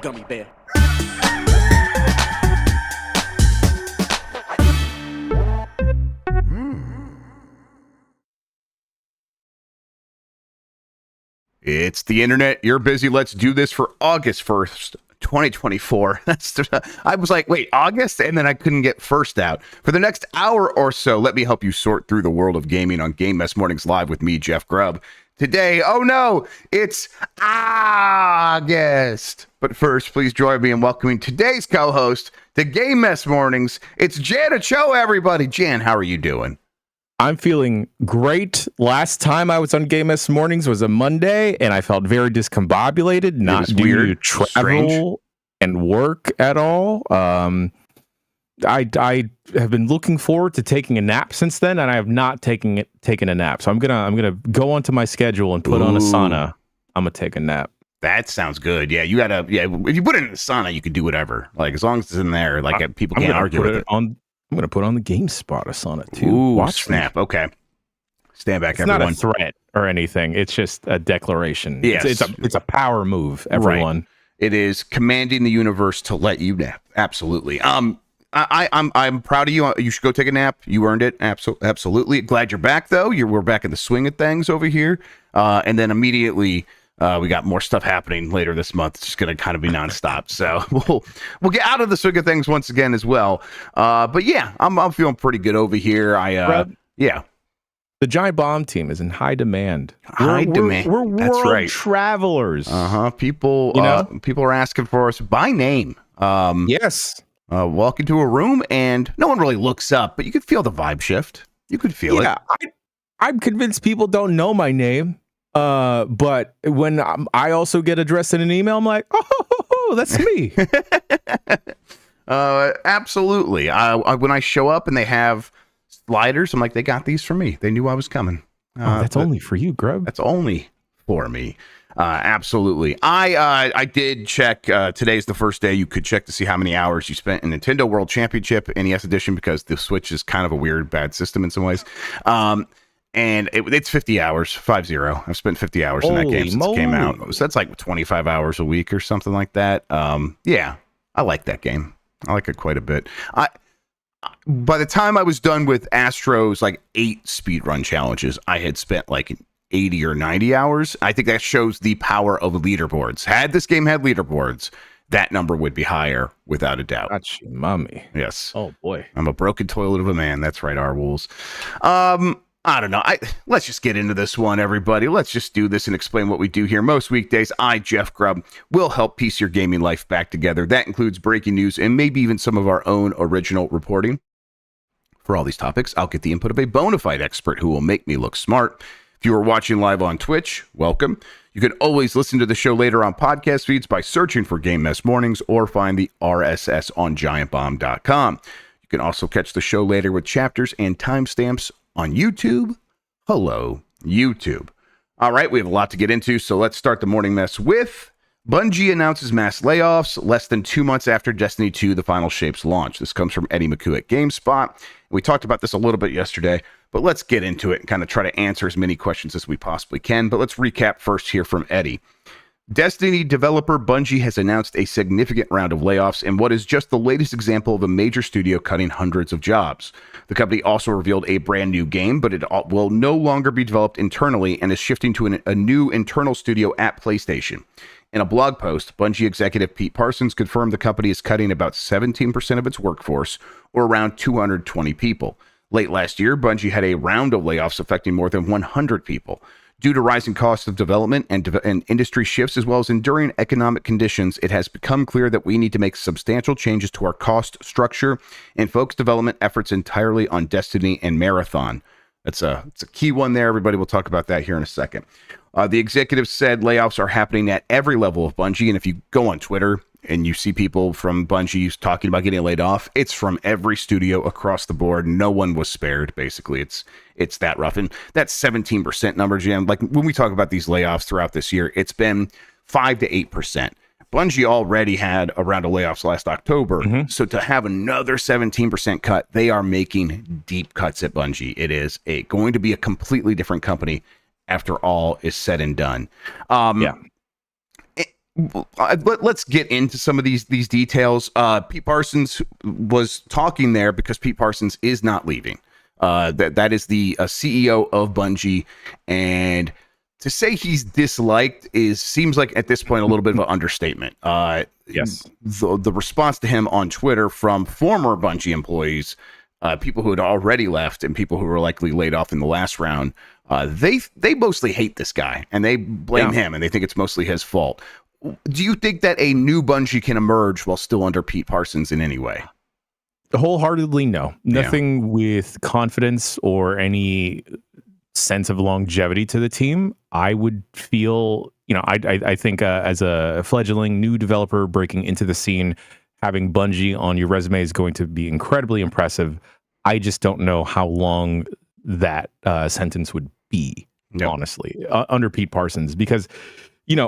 gummy bear. It's the internet. You're busy. Let's do this for August 1st, 2024. I was like, wait, August? And then I couldn't get first out. For the next hour or so, let me help you sort through the world of gaming on Game Mess Mornings Live with me, Jeff Grubb. Today, oh no, it's August. But first, please join me in welcoming today's co-host to Game Mess Mornings. It's Jan Ochoa, everybody. Jan, how are you doing? I'm feeling great. Last time I was on Game Mess Mornings was a Monday, and I felt very discombobulated, not due to travel and work at all. I have been looking forward to taking a nap since then, and I have not taken a nap. So I'm gonna go onto my schedule and put on a sauna. I'm gonna take a nap. That sounds good. Yeah, you gotta. Yeah, if you put it in a sauna, you can do whatever. Like as long as it's in there, like people can't argue with it. I'm going to put on the GameSpot sauna too. Ooh, watch snap. Me. Okay. Stand back, it's everyone. It's not a threat or anything. It's just a declaration. Yes. It's a power move, everyone. Right. It is commanding the universe to let you nap. Absolutely. I'm proud of you. You should go take a nap. You earned it. Absolutely. Glad you're back, though. We're back in the swing of things over here. And then immediately... we got more stuff happening later this month. It's just going to kind of be nonstop. So we'll get out of the swing of things once again as well. But yeah, I'm feeling pretty good over here. Yeah. The Giant Bomb team is in high demand. We're That's world travelers. People, people are asking for us by name. Yes. Walk into a room and no one really looks up, but you could feel the vibe shift. You could feel it. I'm convinced people don't know my name. But when I also get addressed in an email, I'm like, oh, that's me. Absolutely. When I show up and they have sliders, I'm like, they got these for me. They knew I was coming. That's only for you, Grubb. That's only for me. Absolutely. I did check. Today's the first day you could check to see how many hours you spent in Nintendo World Championship NES Edition, because the Switch is kind of a weird, bad system in some ways. And it's 50 hours, 50. I've spent 50 hours in that game since it came out. So that's like 25 hours a week or something like that. Yeah, I like that game. I like it quite a bit. By the time I was done with Astro's like 8 speedrun challenges, I had spent like 80 or 90 hours. I think that shows the power of leaderboards. Had this game had leaderboards, that number would be higher without a doubt. Gotcha, mommy. Yes. Oh boy. I'm a broken toilet of a man. That's right, our wolves. I don't know. Let's just get into this one, everybody. Let's just do this and explain what we do here. Most weekdays, I, Jeff Grubb, will help piece your gaming life back together. That includes breaking news and maybe even some of our own original reporting. For all these topics, I'll get the input of a bona fide expert who will make me look smart. If you are watching live on Twitch, welcome. You can always listen to the show later on podcast feeds by searching for Game Mess Mornings or find the RSS on giantbomb.com. You can also catch the show later with chapters and timestamps on YouTube. Hello, YouTube. All right, we have a lot to get into, so let's start the morning mess with Bungie announces mass layoffs less than 2 months after Destiny 2, The Final Shapes launch. This comes from Eddie McHugh at GameSpot. We talked about this a little bit yesterday, but let's get into it and kind of try to answer as many questions as we possibly can. But let's recap first here from Eddie. Destiny developer Bungie has announced a significant round of layoffs in what is just the latest example of a major studio cutting hundreds of jobs. The company also revealed a brand new game, but it will no longer be developed internally and is shifting to a new internal studio at PlayStation. In a blog post, Bungie executive Pete Parsons confirmed the company is cutting about 17% of its workforce, or around 220 people. Late last year, Bungie had a round of layoffs affecting more than 100 people. Due to rising costs of development and industry shifts, as well as enduring economic conditions, it has become clear that we need to make substantial changes to our cost structure and focus development efforts entirely on Destiny and Marathon. It's a key one there. Everybody will talk about that here in a second. The executive said layoffs are happening at every level of Bungie, and if you go on Twitter and you see people from Bungie talking about getting laid off, it's from every studio across the board. No one was spared, basically. It's that rough. And that 17% number, Jim, like when we talk about these layoffs throughout this year, it's been 5 to 8%. Bungie already had a round of layoffs last October. Mm-hmm. So to have another 17% cut, they are making deep cuts at Bungie. It is going to be a completely different company after all is said and done. But let's get into some of these details. Pete Parsons was talking there because Pete Parsons is not leaving. That is the CEO of Bungie, and to say he's disliked seems like at this point a little bit of an understatement. Yes, the response to him on Twitter from former Bungie employees, people who had already left, and people who were likely laid off in the last round, they mostly hate this guy and they blame him, and they think it's mostly his fault. Do you think that a new Bungie can emerge while still under Pete Parsons in any way? Wholeheartedly, no. Nothing with confidence or any sense of longevity to the team. I would feel, I think as a fledgling new developer breaking into the scene, having Bungie on your resume is going to be incredibly impressive. I just don't know how long that sentence would be, honestly, under Pete Parsons, because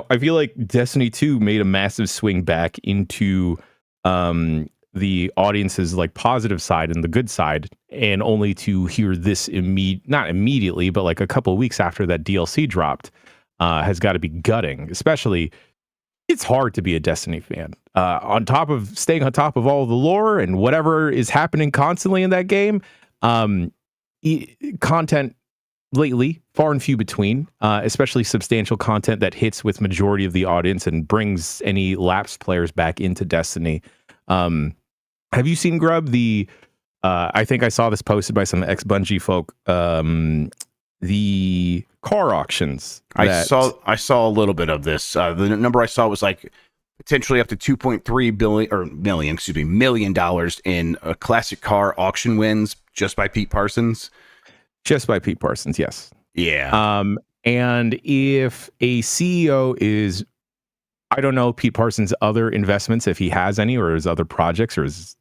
I feel like Destiny 2 made a massive swing back into the audience's like positive side and the good side, and only to hear this not immediately, but like a couple of weeks after that DLC dropped, has got to be gutting. Especially, it's hard to be a Destiny fan. On top of staying on top of all the lore and whatever is happening constantly in that game, content lately far and few between, especially substantial content that hits with majority of the audience and brings any lapsed players back into Destiny. Have you seen, Grubb, I think I saw this posted by some ex-Bungie folk, the car auctions? I saw a little bit of this. The number I saw was like potentially up to $2.3 million in classic car auction wins just by Pete Parsons. Just by Pete Parsons, yes. Yeah. And if a CEO is, I don't know Pete Parsons' other investments, if he has any, or his other projects, or his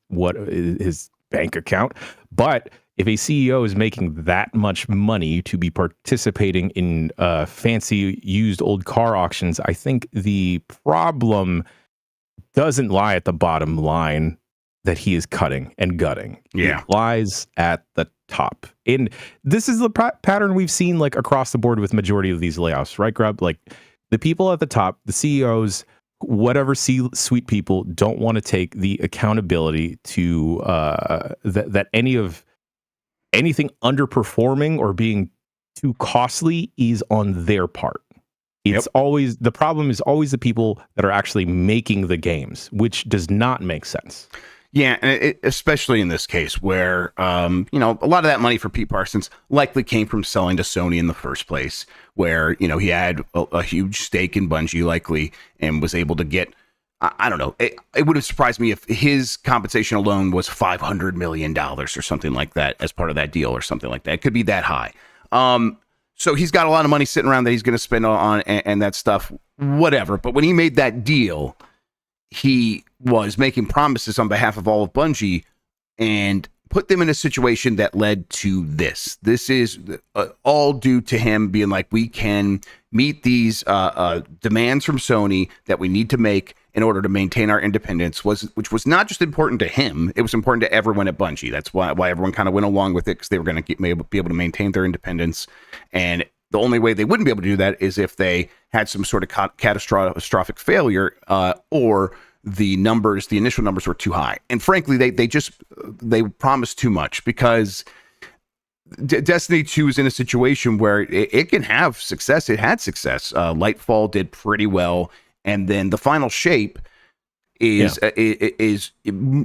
bank account, but if a CEO is making that much money to be participating in fancy used old car auctions, I think the problem doesn't lie at the bottom line that he is cutting and gutting. Yeah. It lies at the top. And this is the pattern we've seen like across the board with majority of these layoffs, right, Grubb? Like the people at the top, the CEOs, whatever C-suite people don't want to take the accountability to that anything underperforming or being too costly is on their part. It's always, the problem is always the people that are actually making the games, which does not make sense. Yeah, and especially in this case where, a lot of that money for Pete Parsons likely came from selling to Sony in the first place, where, he had a huge stake in Bungie likely and was able to get, I don't know, it would have surprised me if his compensation alone was $500 million or something like that as part of that deal or something like that. It could be that high. So he's got a lot of money sitting around that he's going to spend on and that stuff, whatever. But when he made that deal, he was making promises on behalf of all of Bungie and put them in a situation that led to this. This is all due to him being like, we can meet these demands from Sony that we need to make in order to maintain our independence, which was not just important to him, it was important to everyone at Bungie. That's why everyone kind of went along with it, because they were going to be able to maintain their independence. And the only way they wouldn't be able to do that is if they had some sort of catastrophic failure, or the initial numbers were too high. And frankly, they promised too much, because Destiny 2 is in a situation where it can have success. It had success. Lightfall did pretty well. And then the final shape is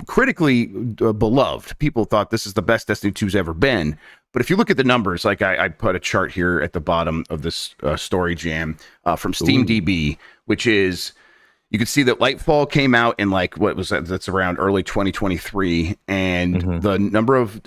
critically beloved. People thought this is the best Destiny 2's ever been. But if you look at the numbers, like I put a chart here at the bottom of this story jam from SteamDB, which is, you can see that Lightfall came out in that's around early 2023, and the number of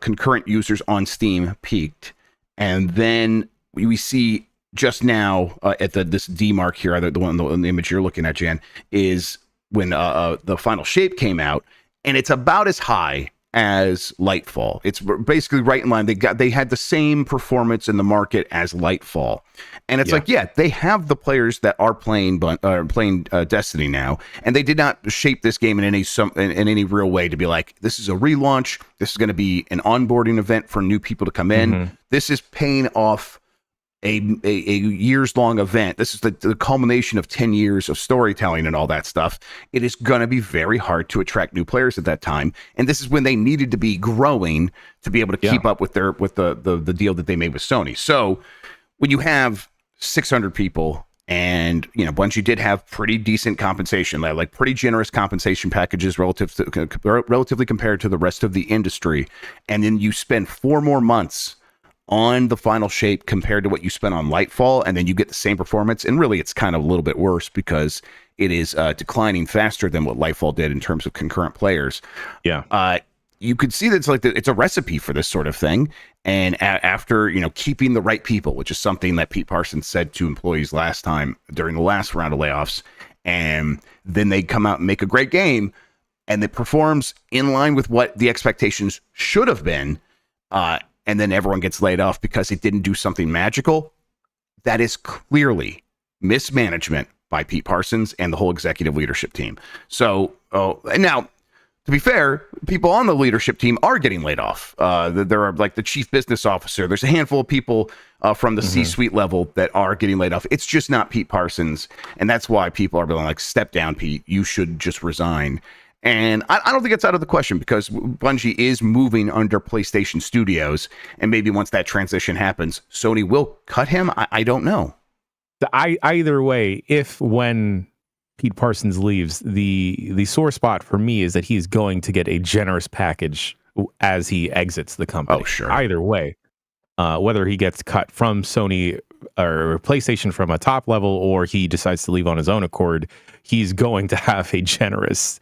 concurrent users on Steam peaked. And then we see just now at this D mark here, the image you're looking at, Jan, is when the final shape came out, and it's about as high as Lightfall. It's basically right in line. They had the same performance in the market as Lightfall, and it's they have the players that are playing Destiny now, and they did not shape this game in any real way to be like, this is a relaunch. This is going to be an onboarding event for new people to come in. This is paying off a years-long event. This is the culmination of 10 years of storytelling and all that stuff. It is going to be very hard to attract new players at that time. And this is when they needed to be growing to be able to keep up with the deal that they made with Sony. So when you have 600 people, and Bungie did have pretty decent compensation, like pretty generous compensation packages relatively compared to the rest of the industry, and then you spend 4 more months on the final shape compared to what you spent on Lightfall, and then you get the same performance. And really, it's kind of a little bit worse because it is declining faster than what Lightfall did in terms of concurrent players. Yeah. You could see that it's a recipe for this sort of thing. And after keeping the right people, which is something that Pete Parsons said to employees last time during the last round of layoffs, and then they come out and make a great game, and it performs in line with what the expectations should have been. And then everyone gets laid off because it didn't do something magical. That is clearly mismanagement by Pete Parsons and the whole executive leadership team. So, and now, to be fair, people on the leadership team are getting laid off. There are like the chief business officer. There's a handful of people from the C-suite level that are getting laid off. It's just not Pete Parsons. And that's why people are being like, step down, Pete. You should just resign. And I don't think it's out of the question because Bungie is moving under PlayStation Studios. And maybe once that transition happens, Sony will cut him. I don't know. Either way, when Pete Parsons leaves, the sore spot for me is that he's going to get a generous package as he exits the company. Oh, sure. Either way, whether he gets cut from Sony or PlayStation from a top level or he decides to leave on his own accord, he's going to have a generous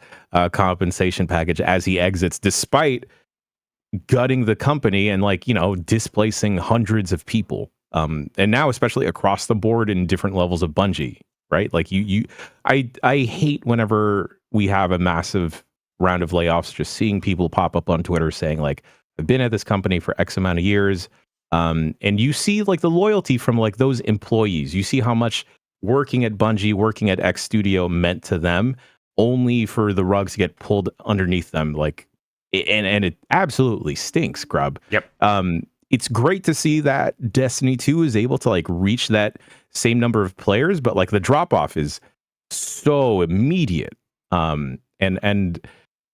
compensation package as he exits, despite gutting the company and displacing hundreds of people. And now, especially across the board in different levels of Bungie, right? Like I hate whenever we have a massive round of layoffs, just seeing people pop up on Twitter saying like, I've been at this company for X amount of years. And you see like the loyalty from like those employees. You see how much working at Bungie, working at X Studio meant to them, only for the rug to get pulled underneath them. Like, and it absolutely stinks, Grubb. Yep. It's great to see that Destiny 2 is able to like reach that same number of players, but like the drop off is so immediate. And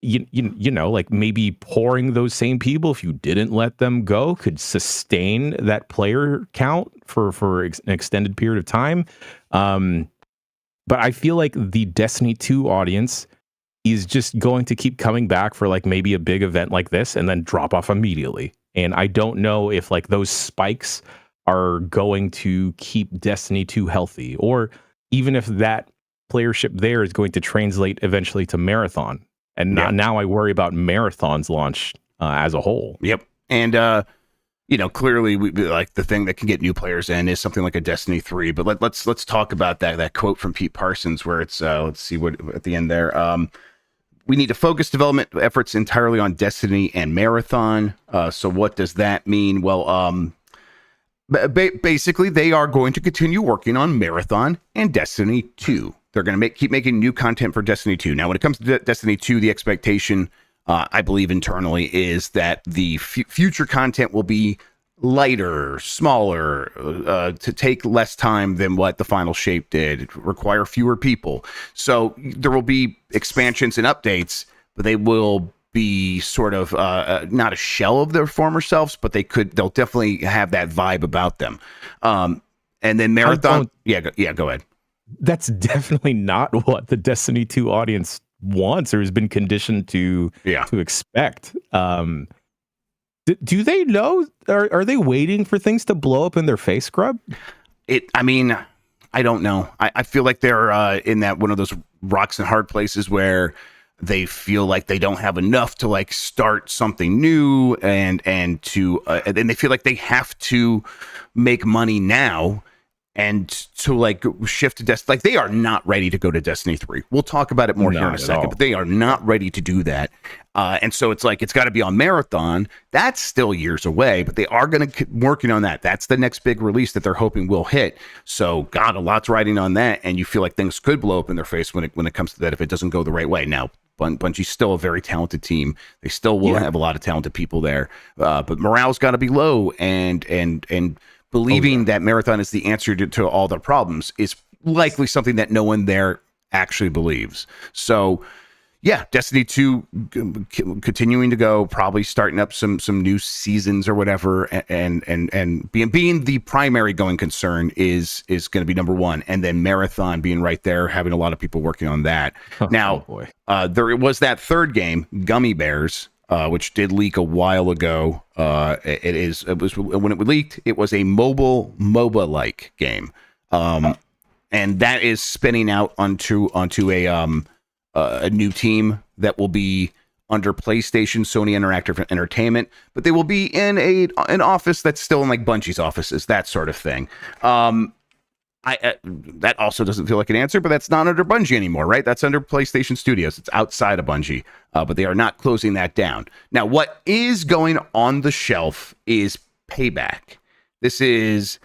like maybe pouring those same people, if you didn't let them go, could sustain that player count for an extended period of time. But I feel like the Destiny 2 audience is just going to keep coming back for like maybe a big event like this and then drop off immediately. And I don't know if like those spikes are going to keep Destiny 2 healthy, or even if that playership there is going to translate eventually to Marathon. And now I worry about Marathon's launch as a whole. Yep. And, clearly we like the thing that can get new players in is something like a Destiny 3. But let's talk about that quote from Pete Parsons where it's, let's see what at the end there. We need to focus development efforts entirely on Destiny and Marathon. So what does that mean? Well, basically, they are going to continue working on Marathon and Destiny 2. They're going to keep making new content for Destiny 2. Now, when it comes to Destiny 2, the expectation, I believe internally, is that the future content will be lighter, smaller, to take less time than what the final shape did, require fewer people. So there will be expansions and updates, but they will be sort of not a shell of their former selves, but they'll definitely have that vibe about them. And then Marathon, go ahead. That's definitely not what the Destiny 2 audience wants or has been conditioned to expect. Do they know? Are they waiting for things to blow up in their face, Grubb? I don't know. I feel like they're in that one of those rocks and hard places where they feel like they don't have enough to like start something new and then they feel like they have to make money now and to like shift to Destiny. Like they are not ready to go to Destiny 3. We'll talk about it more here in a second, but they are not ready to do that. And so it's like, it's got to be on Marathon. That's still years away, but they are going to keep working on that. That's the next big release that they're hoping will hit. So God, a lot's riding on that. And you feel like things could blow up in their face when it comes to that, if it doesn't go the right way. Now, Bungie's still a very talented team. They still will have a lot of talented people there. But morale's got to be low and believing that Marathon is the answer to all their problems is likely something that no one there actually believes. So yeah, Destiny 2 continuing to go, probably starting up some new seasons or whatever, and being the primary going concern is going to be number one, and then Marathon being right there, having a lot of people working on that. Now, there was that third game, Gummy Bears, which did leak a while ago. It was when it leaked, it was a MOBA like game, and that is spinning out onto a new team that will be under PlayStation, Sony Interactive Entertainment, but they will be in an office that's still in like Bungie's offices, that sort of thing. That also doesn't feel like an answer, but that's not under Bungie anymore, right? That's under PlayStation Studios. It's outside of Bungie, but they are not closing that down. Now, what is going on the shelf is Payback. This is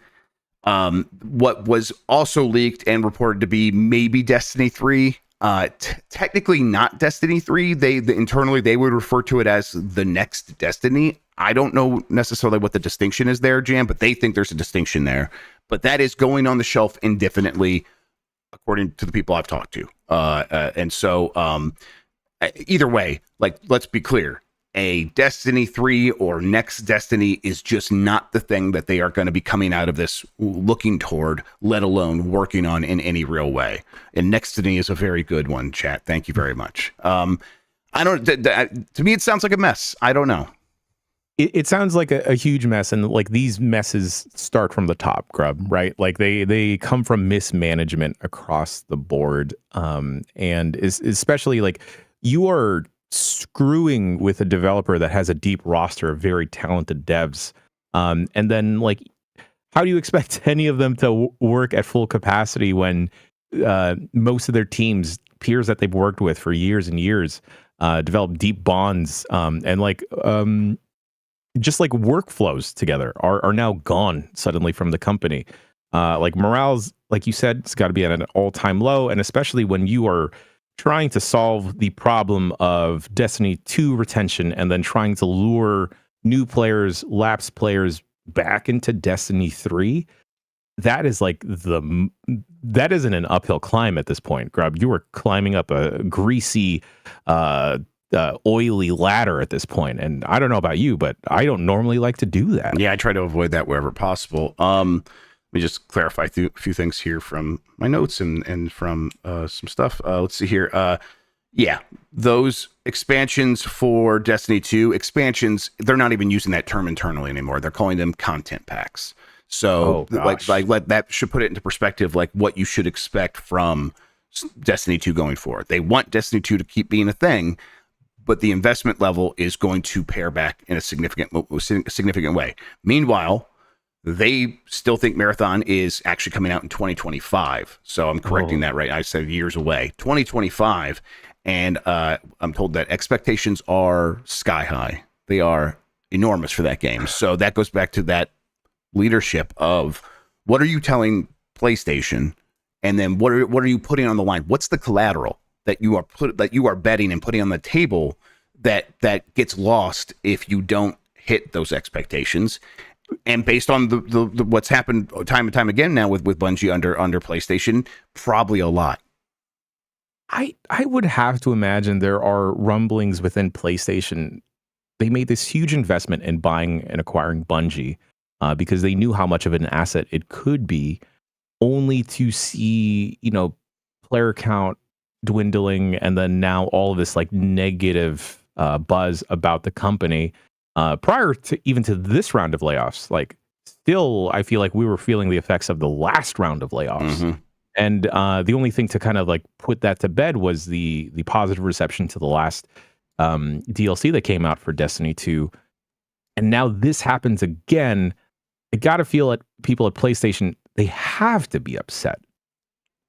what was also leaked and reported to be maybe Destiny 3. Technically not Destiny 3. They internally they would refer to it as the next Destiny. I don't know necessarily what the distinction is there, Jan, but they think there's a distinction there. But that is going on the shelf indefinitely, according to the people I've talked to. And so either way, like, let's be clear. A Destiny 3 or next Destiny is just not the thing that they are going to be coming out of this looking toward, let alone working on in any real way. And next Destiny is a very good one, chat. Thank you very much. I don't, to me, it sounds like a mess. I don't know. It sounds like a huge mess, and like these messes start from the top, Grubb, right? Like they come from mismanagement across the board, and especially like you are screwing with a developer that has a deep roster of very talented devs, and then like how do you expect any of them to work at full capacity when most of their teams, peers that they've worked with for years and years, develop deep bonds, and like just like workflows together are now gone suddenly from the company. Like morale's, like you said, it's got to be at an all-time low, and especially when you are trying to solve the problem of Destiny 2 retention and then trying to lure new players, lapsed players back into Destiny 3. That is like that isn't an uphill climb at this point, Grubb. You are climbing up a greasy, oily ladder at this point. And I don't know about you, but I don't normally like to do that. Yeah, I try to avoid that wherever possible. Let me just clarify a few things here from my notes and from some stuff. Let's see here. Yeah, those expansions for Destiny 2, they're not even using that term internally anymore. They're calling them content packs. So like that should put it into perspective, like what you should expect from Destiny 2 going forward. They want Destiny 2 to keep being a thing, but the investment level is going to pare back in a significant way. Meanwhile, they still think Marathon is actually coming out in 2025. So I'm correcting that, right? I said years away. 2025. And I'm told that expectations are sky high. They are enormous for that game. So that goes back to that leadership of what are you telling PlayStation? And then what are you putting on the line? What's the collateral that you are betting and putting on the table that gets lost if you don't hit those expectations? And based on the what's happened time and time again now with Bungie under PlayStation, probably a lot. I would have to imagine there are rumblings within PlayStation. They made this huge investment in buying and acquiring Bungie because they knew how much of an asset it could be, only to see, player count dwindling, and then now all of this like negative buzz about the company. Prior to even to this round of layoffs, like still, I feel like we were feeling the effects of the last round of layoffs. Mm-hmm. And the only thing to kind of like put that to bed was the positive reception to the last DLC that came out for Destiny 2. And now this happens again. I got to feel that people at PlayStation, they have to be upset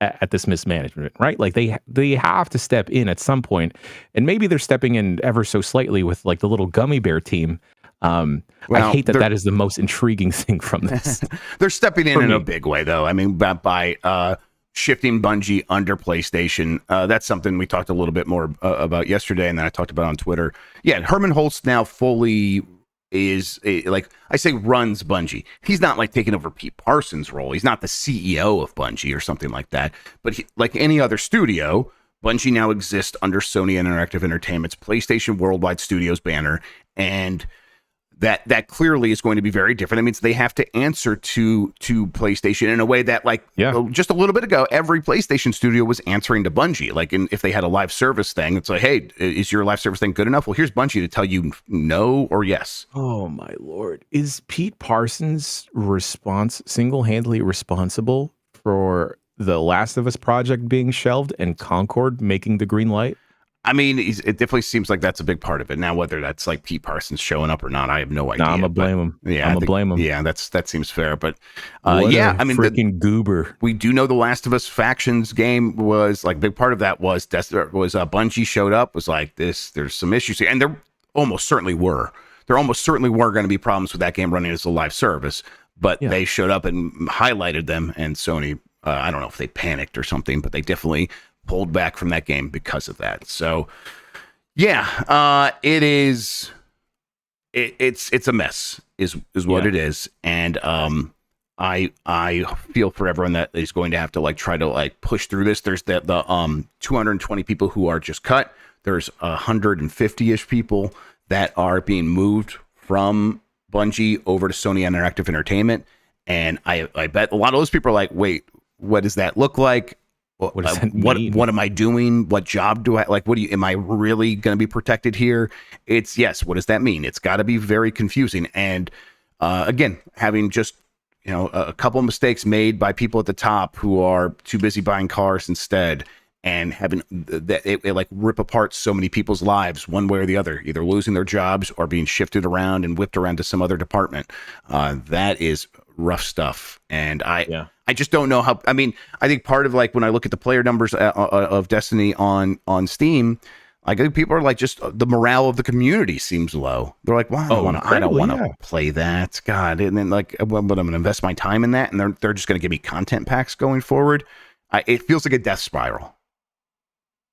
at this mismanagement, right? Like they have to step in at some point, and maybe they're stepping in ever so slightly with like the little gummy bear team. I hate that is the most intriguing thing from this. They're stepping in a big way, though. I mean, by shifting Bungie under PlayStation. That's something we talked a little bit more about yesterday, and then I talked about on Twitter. Yeah, Herman Holtz now fully like I say runs Bungie. He's not like taking over Pete Parsons' role. He's not the CEO of Bungie or something like that. But like any other studio, Bungie now exists under Sony Interactive Entertainment's PlayStation Worldwide Studios banner, and that clearly is going to be very different. That means they have to answer to PlayStation in a way that, like, just a little bit ago, every PlayStation studio was answering to Bungie. Like, if they had a live service thing, it's like, hey, is your live service thing good enough? Well, here's Bungie to tell you no or yes. Oh my Lord. Is Pete Parsons single-handedly responsible for the Last of Us project being shelved and Concord making the green light? I mean, it definitely seems like that's a big part of it. Now, whether that's like Pete Parsons showing up or not, I have no idea. I'm gonna blame him. Yeah, I'm gonna blame him. Yeah, that seems fair. But yeah, I mean, freaking goober. We do know the Last of Us factions game was like big part of that was Bungie showed up, was like this. There's some issues here, and there almost certainly were. There almost certainly were going to be problems with that game running as a live service, but they showed up and highlighted them, and Sony. I don't know if they panicked or something, but they definitely pulled back from that game because of that. So yeah, it is. It's a mess, is what it is, and I feel for everyone that is going to have to like try to like push through this. There's the 220 people who are just cut. There's 150-ish people that are being moved from Bungie over to Sony Interactive Entertainment, and I bet a lot of those people are like, wait, what does that look like? What does that mean? What am I doing? What job do I like? Am I really going to be protected here? What does that mean? It's got to be very confusing. And again, having just, a couple of mistakes made by people at the top who are too busy buying cars instead, and having that it like rip apart so many people's lives one way or the other, either losing their jobs or being shifted around and whipped around to some other department. That is rough stuff. And I just don't know how. I mean, I think part of like when I look at the player numbers of Destiny on Steam, I think people are like, just the morale of the community seems low. They're like, well, I don't want to play that, God. And then like, but I'm going to invest my time in that, and they're just going to give me content packs going forward. It feels like a death spiral.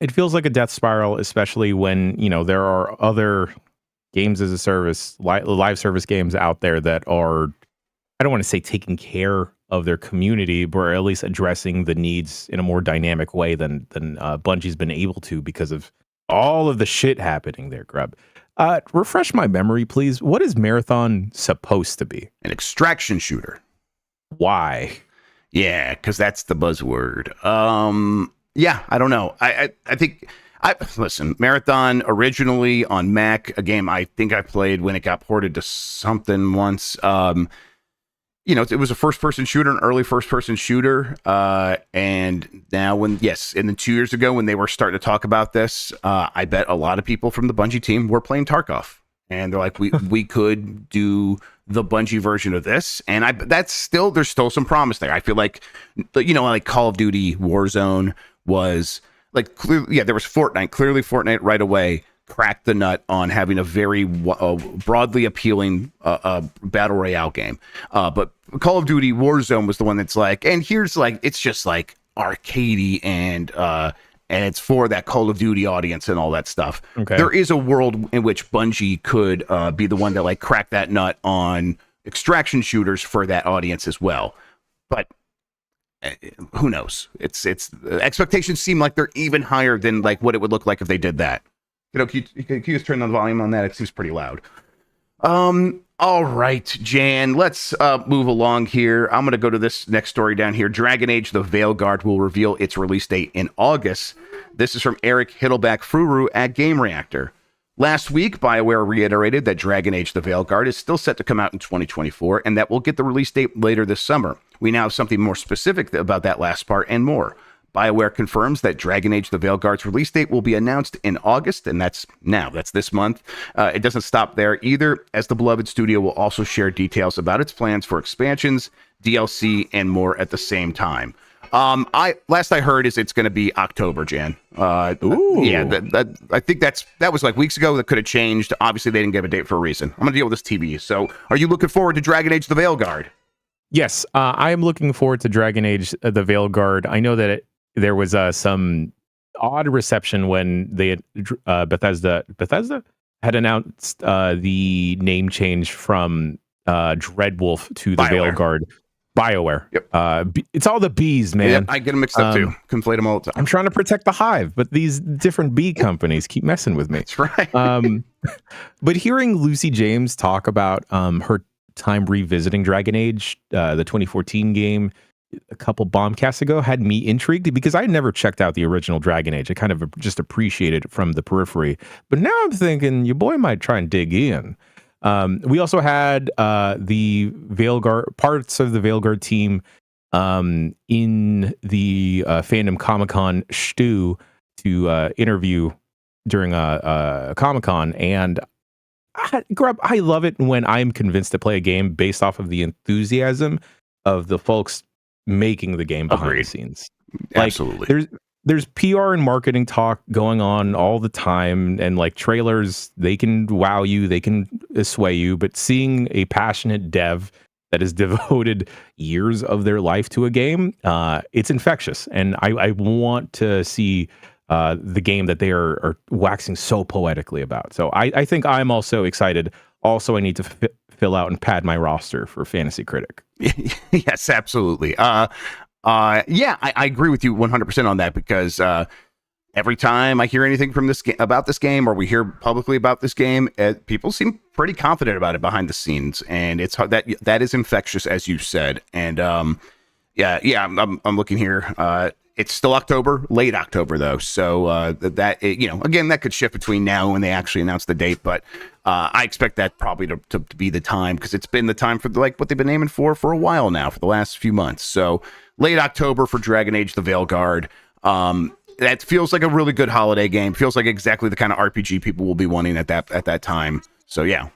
It feels like a death spiral, especially when there are other games as a service, live service games out there that are, I don't want to say taking care of their community, but at least addressing the needs in a more dynamic way than Bungie's been able to because of all of the shit happening there, Grubb. Refresh my memory, please. What is Marathon supposed to be? An extraction shooter. Why? Yeah, because that's the buzzword. Yeah, I don't know. I think... listen, Marathon originally on Mac, a game I think I played when it got ported to something once. It was a first-person shooter, an early first-person shooter, and now and then 2 years ago when they were starting to talk about this, I bet a lot of people from the Bungie team were playing Tarkov, and they're like, we could do the Bungie version of this, and there's still some promise there. I feel like, like Call of Duty Warzone was like, there was Fortnite. Clearly, Fortnite right away cracked the nut on having a very broadly appealing battle royale game. But Call of Duty Warzone was the one that's like, and here's like, it's just like arcadey and it's for that Call of Duty audience and all that stuff. Okay. There is a world in which Bungie could be the one that like crack that nut on extraction shooters for that audience as well. But who knows? It's expectations seem like they're even higher than like what it would look like if they did that. Can you just turn the volume on that? It seems pretty loud. All right, Jan, let's move along here. I'm going to go to this next story down here. Dragon Age: The Veilguard will reveal its release date in August. This is from Eric Hiddleback-Fruru at Game Reactor. Last week, BioWare reiterated that Dragon Age: The Veilguard is still set to come out in 2024, and that we'll get the release date later this summer. We now have something more specific about that last part and more. BioWare confirms that Dragon Age: The Veilguard's release date will be announced in August, and that's this month. It doesn't stop there either, as the beloved studio will also share details about its plans for expansions, DLC, and more at the same time. Last I heard is it's going to be October, Jan. Ooh. Yeah, I think that was like weeks ago. That could have changed. Obviously, they didn't give a date for a reason. I'm going to deal with this TV. So, are you looking forward to Dragon Age: The Veilguard? Yes, I am looking forward to Dragon Age: The Veilguard. I know that there was some odd reception when they had Bethesda had announced the name change from Dreadwolf to the BioWare. Veilguard. BioWare. Yep. It's all the bees, man. Yep, I get them mixed up too. Conflate them all the time. I'm trying to protect the hive, but these different bee companies keep messing with me. That's right. But hearing Lucy James talk about her time revisiting Dragon Age, the 2014 game, a couple bombcasts ago, had me intrigued because I never checked out the original Dragon Age. I kind of just appreciated it from the periphery. But now I'm thinking your boy might try and dig in. We also had the Veilguard, parts of the Veilguard team in the Fandom Comic-Con stew to interview during a Comic-Con. And Grubb, I love it when I'm convinced to play a game based off of the enthusiasm of the folks making the game behind the scenes. Absolutely. There's PR and marketing talk going on all the time, and like trailers, they can wow you, they can sway you, but seeing a passionate dev that has devoted years of their life to a game, it's infectious. And I want to see the game that they are waxing so poetically about. So I think I'm also excited. Also, I need to fill out and pad my roster for Fantasy Critic. Yes, absolutely. Yeah, I agree with you 100% on that, because every time I hear anything from about this game, or we hear publicly about this game, people seem pretty confident about it behind the scenes, and it's that is infectious, as you said. And I'm looking here. It's still October, late October though, so again, that could shift between now and when they actually announce the date, but I expect that probably to be the time, because it's been the time for like what they've been aiming for a while now, for the last few months. So late October for Dragon Age: The Veilguard. That feels like a really good holiday game. Feels like exactly the kind of RPG people will be wanting at that time. So yeah,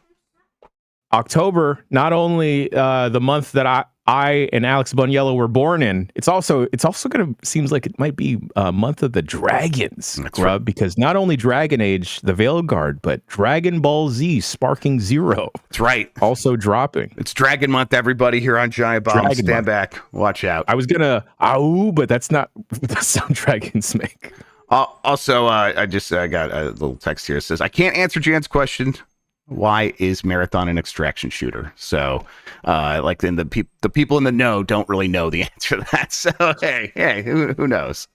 October, not only the month that I and Alex Boniello were born in, it's also gonna seems like it might be a month of the dragons, Grubb, right. Because not only Dragon Age: The Veilguard, but Dragon Ball Z Sparking Zero. That's right. Also dropping. It's Dragon Month, everybody, here on Giant Bomb. Stand back, watch out. I was gonna but that's not the sound dragons make. Also, I just got a little text here. It says, I can't answer Jan's question. Why is Marathon an extraction shooter? So, then the people in the know don't really know the answer to that. So, hey, who knows?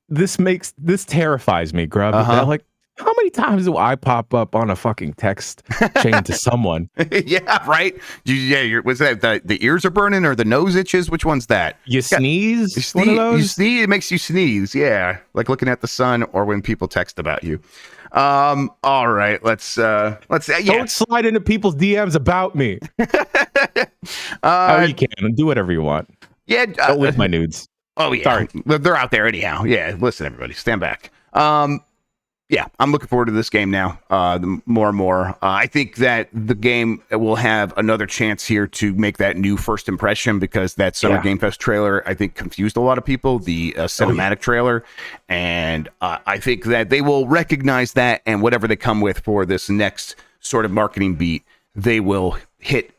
This terrifies me, Grubb. Like, how many times do I pop up on a fucking text chain to someone? Yeah, right. Was that the ears are burning or the nose itches? Which one's that? You sneeze. You sneeze. One of those? You sneeze. It makes you sneeze. Yeah, like looking at the sun, or when people text about you. All right, let's don't slide into people's DMs about me. You can do whatever you want. Yeah, don't lick my nudes. Oh yeah, sorry, they're out there anyhow. Yeah, listen, everybody, stand back. Yeah, I'm looking forward to this game now. More and more. I think that the game will have another chance here to make that new first impression, because that Summer Game Fest trailer, I think, confused a lot of people, the cinematic trailer. And I think that they will recognize that, and whatever they come with for this next sort of marketing beat, they will hit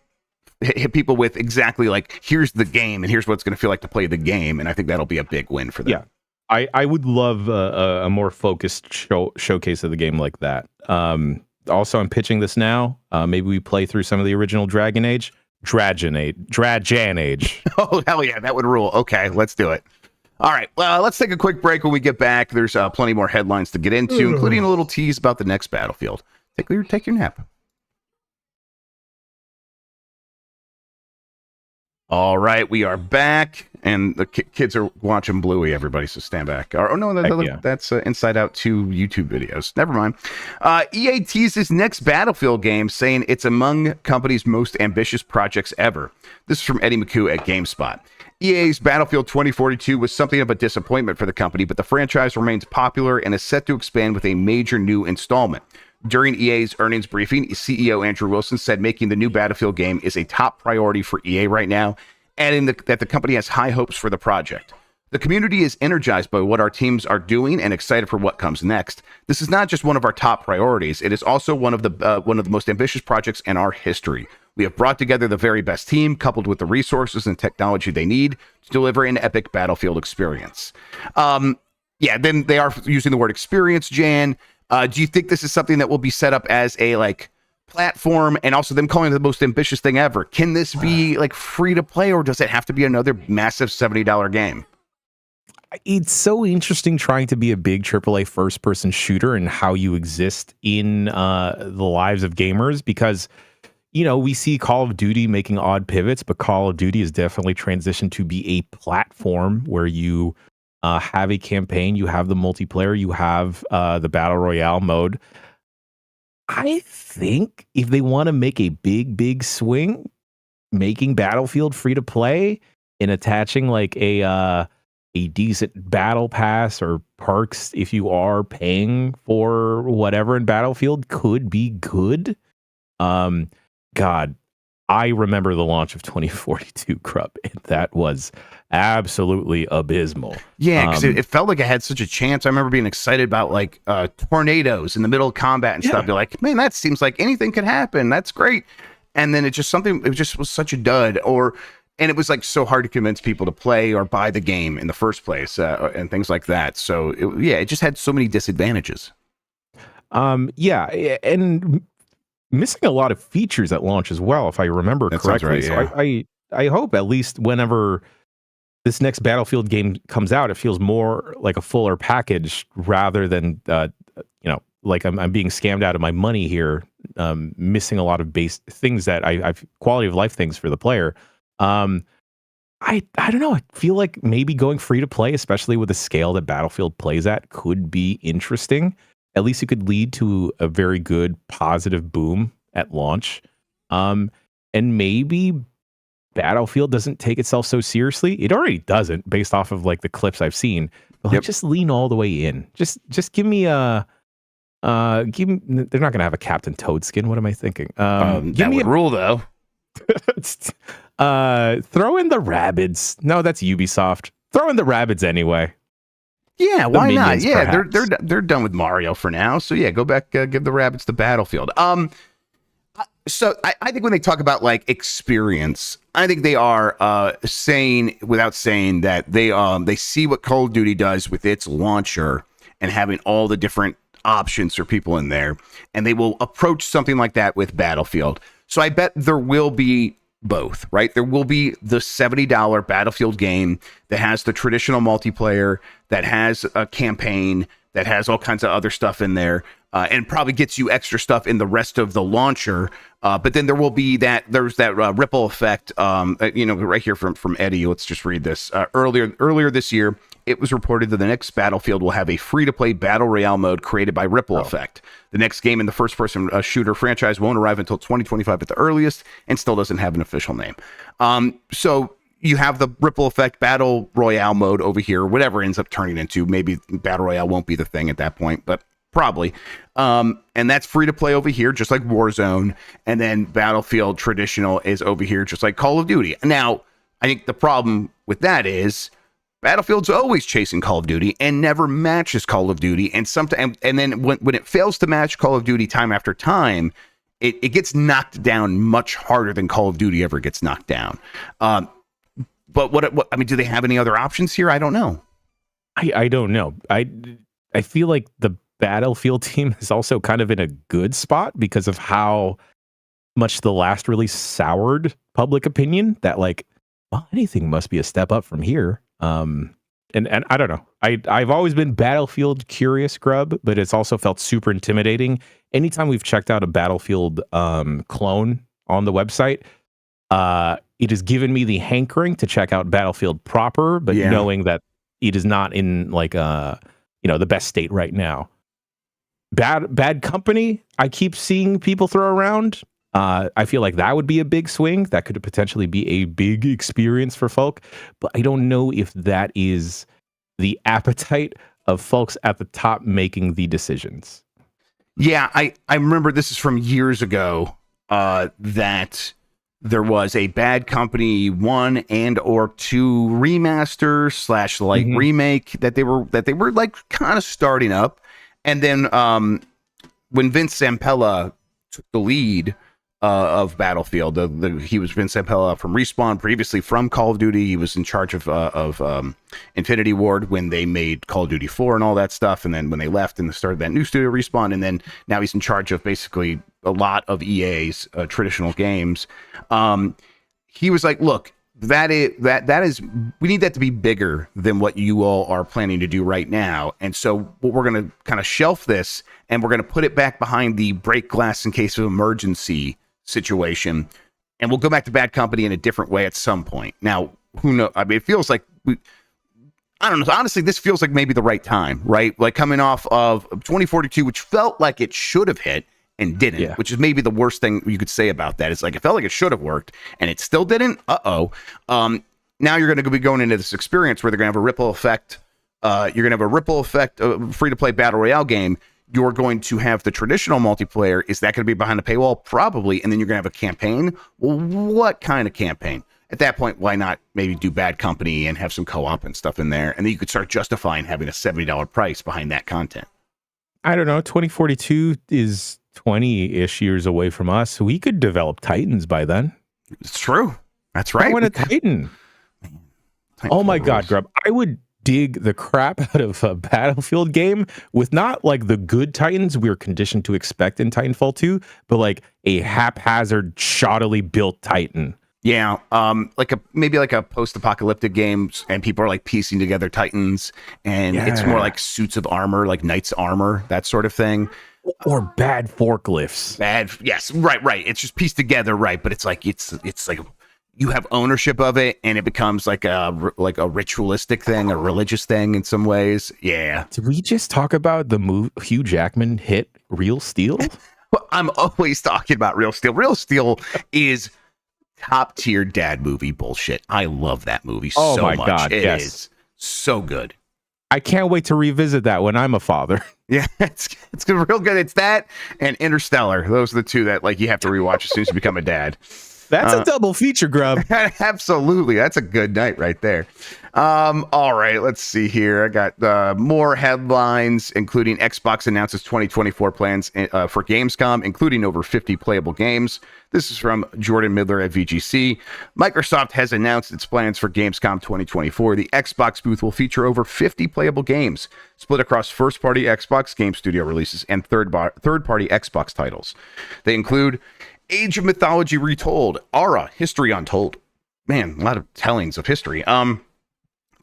people with exactly like, here's the game, and here's what it's going to feel like to play the game. And I think that'll be a big win for them. Yeah. I would love a more focused showcase of the game like that. Also, I'm pitching this now. Maybe we play through some of the original Dragon Age. Dragon Age. Oh, hell yeah, that would rule. Okay, let's do it. All right, well, let's take a quick break. When we get back, there's plenty more headlines to get into, including a little tease about the next Battlefield. Take your nap. All right, we are back, and the kids are watching Bluey, everybody, so stand back. That's Inside Out 2 YouTube videos. Never mind. EA teases next Battlefield game, saying it's among company's most ambitious projects ever. This is from Eddie McHugh at GameSpot. EA's Battlefield 2042 was something of a disappointment for the company, but the franchise remains popular and is set to expand with a major new installment. During EA's earnings briefing, CEO Andrew Wilson said making the new Battlefield game is a top priority for EA right now, adding that the company has high hopes for the project. The community is energized by what our teams are doing and excited for what comes next. This is not just one of our top priorities. It is also one of the most ambitious projects in our history. We have brought together the very best team, coupled with the resources and technology they need to deliver an epic Battlefield experience. Then they are using the word experience, Jan. Do you think this is something that will be set up as a like platform, and also them calling it the most ambitious thing ever? Can this be like free to play, or does it have to be another massive $70 game? It's so interesting trying to be a big AAA first person shooter and how you exist in the lives of gamers, because we see Call of Duty making odd pivots, but Call of Duty has definitely transitioned to be a platform where you have a campaign, you have the multiplayer, you have the battle royale mode. I think if they want to make a big swing, making Battlefield free to play and attaching like a decent battle pass or perks if you are paying for whatever in Battlefield could be good. God, I remember the launch of 2042 Grubb, and that was absolutely abysmal. Yeah, because it felt like it had such a chance. I remember being excited about like tornadoes in the middle of combat and stuff. You're like, man, that seems like anything could happen. That's great. And then it just was such a dud. And it was like so hard to convince people to play or buy the game in the first place and things like that. So it just had so many disadvantages. And missing a lot of features at launch as well, if I remember correctly. Right, yeah. So I hope at least whenever this next Battlefield game comes out, it feels more like a fuller package rather than like I'm being scammed out of my money here, missing a lot of base things that I've quality of life things for the player. I don't know. I feel like maybe going free to play, especially with the scale that Battlefield plays at, could be interesting. At least it could lead to a very good positive boom at launch. And maybe Battlefield doesn't take itself so seriously. It already doesn't, based off of like the clips I've seen. But like, just lean all the way in. Just give me a they're not gonna have a Captain Toad skin. What am I thinking? Give me a rule though. Throw in the Rabbids. No, that's Ubisoft. Throw in the Rabbids anyway. Yeah, why not? Yeah, they're done with Mario for now. So yeah, go back, give the Rabbids the Battlefield. So I think when they talk about like experience, I think they are saying without saying that they see what Call of Duty does with its launcher and having all the different options for people in there, and they will approach something like that with Battlefield. So I bet there will be both, right? There will be the $70 Battlefield game that has the traditional multiplayer, that has a campaign, that has all kinds of other stuff in there, and probably gets you extra stuff in the rest of the launcher. But then there will be there's that ripple effect, right here from Eddie. Let's just read this. Earlier this year, it was reported that the next Battlefield will have a free-to-play battle royale mode created by Ripple Effect. The next game in the first-person shooter franchise won't arrive until 2025 at the earliest, and still doesn't have an official name. So you have the Ripple Effect battle royale mode over here, whatever ends up turning into. Maybe battle royale won't be the thing at that point, but probably. And that's free to play over here, just like Warzone. And then Battlefield traditional is over here, just like Call of Duty. Now, I think the problem with that is Battlefield's always chasing Call of Duty and never matches Call of Duty. And then when it fails to match Call of Duty time after time, it gets knocked down much harder than Call of Duty ever gets knocked down. But what I mean, do they have any other options here? I don't know. I don't know. I feel like the Battlefield team is also kind of in a good spot because of how much the last release soured public opinion, that like, well, anything must be a step up from here. And I don't know. I've always been Battlefield curious, Grubb, but it's also felt super intimidating. Anytime we've checked out a Battlefield clone on the website, it has given me the hankering to check out Battlefield proper, but knowing that it is not in like the best state right now. Bad Company, I keep seeing people throw around. I feel like that would be a big swing. That could potentially be a big experience for folk, but I don't know if that is the appetite of folks at the top making the decisions. Yeah, I remember this is from years ago, that there was a Bad Company 1 and or 2 remaster / light remake that they were like kind of starting up. And then when Vince Zampella took the lead, of Battlefield. He was Vince Zampella from Respawn, previously from Call of Duty. He was in charge of Infinity Ward when they made Call of Duty 4 and all that stuff. And then when they left and started that new studio, Respawn, and then now he's in charge of basically a lot of EA's traditional games. He was like, look, that is we need that to be bigger than what you all are planning to do right now. And so we're going to kind of shelf this, and we're going to put it back behind the break glass in case of emergency situation, and we'll go back to Bad Company in a different way at some point. Now, who knows? I mean, it feels like I don't know. Honestly, this feels like maybe the right time, right? Like coming off of 2042, which felt like it should have hit and didn't, which is maybe the worst thing you could say about that. It's like it felt like it should have worked and it still didn't. Now you're going to be going into this experience where they're going to have a ripple effect. You're going to have a ripple effect, free-to-play battle royale game. You're going to have the traditional multiplayer. Is that going to be behind a paywall? Probably. And then you're going to have a campaign. Well, what kind of campaign? At that point, why not maybe do Bad Company and have some co-op and stuff in there? And then you could start justifying having a $70 price behind that content. I don't know. 2042 is 20-ish years away from us. We could develop Titans by then. It's true. That's right. I want a Titan. Oh my God, Grubb. I would dig the crap out of a Battlefield game with not like the good Titans we're conditioned to expect in Titanfall 2, but like a haphazard, shoddily built Titan. Yeah, maybe like a post-apocalyptic game, and people are like piecing together Titans, and it's more like suits of armor, like knights' armor, that sort of thing. Or bad forklifts. Yes, right. It's just pieced together, right? But it's like you have ownership of it, and it becomes like a ritualistic thing, a religious thing in some ways. Yeah. Did we just talk about the Hugh Jackman hit Real Steel? Well, I'm always talking about Real Steel. Real Steel is top tier dad movie bullshit. I love that movie so much. Oh my God, it is so good. I can't wait to revisit that when I'm a father. Yeah, it's real good. It's that and Interstellar. Those are the two that like you have to rewatch as soon as you become a dad. That's a double feature, Grubb. Absolutely. That's a good night right there. All right, let's see here. I got more headlines, including Xbox announces 2024 plans for Gamescom, including over 50 playable games. This is from Jordan Midler at VGC. Microsoft has announced its plans for Gamescom 2024. The Xbox booth will feature over 50 playable games, split across first-party Xbox Game Studio releases and third-party Xbox titles. They include Age of Mythology Retold, Aura, History Untold. Man, a lot of tellings of history.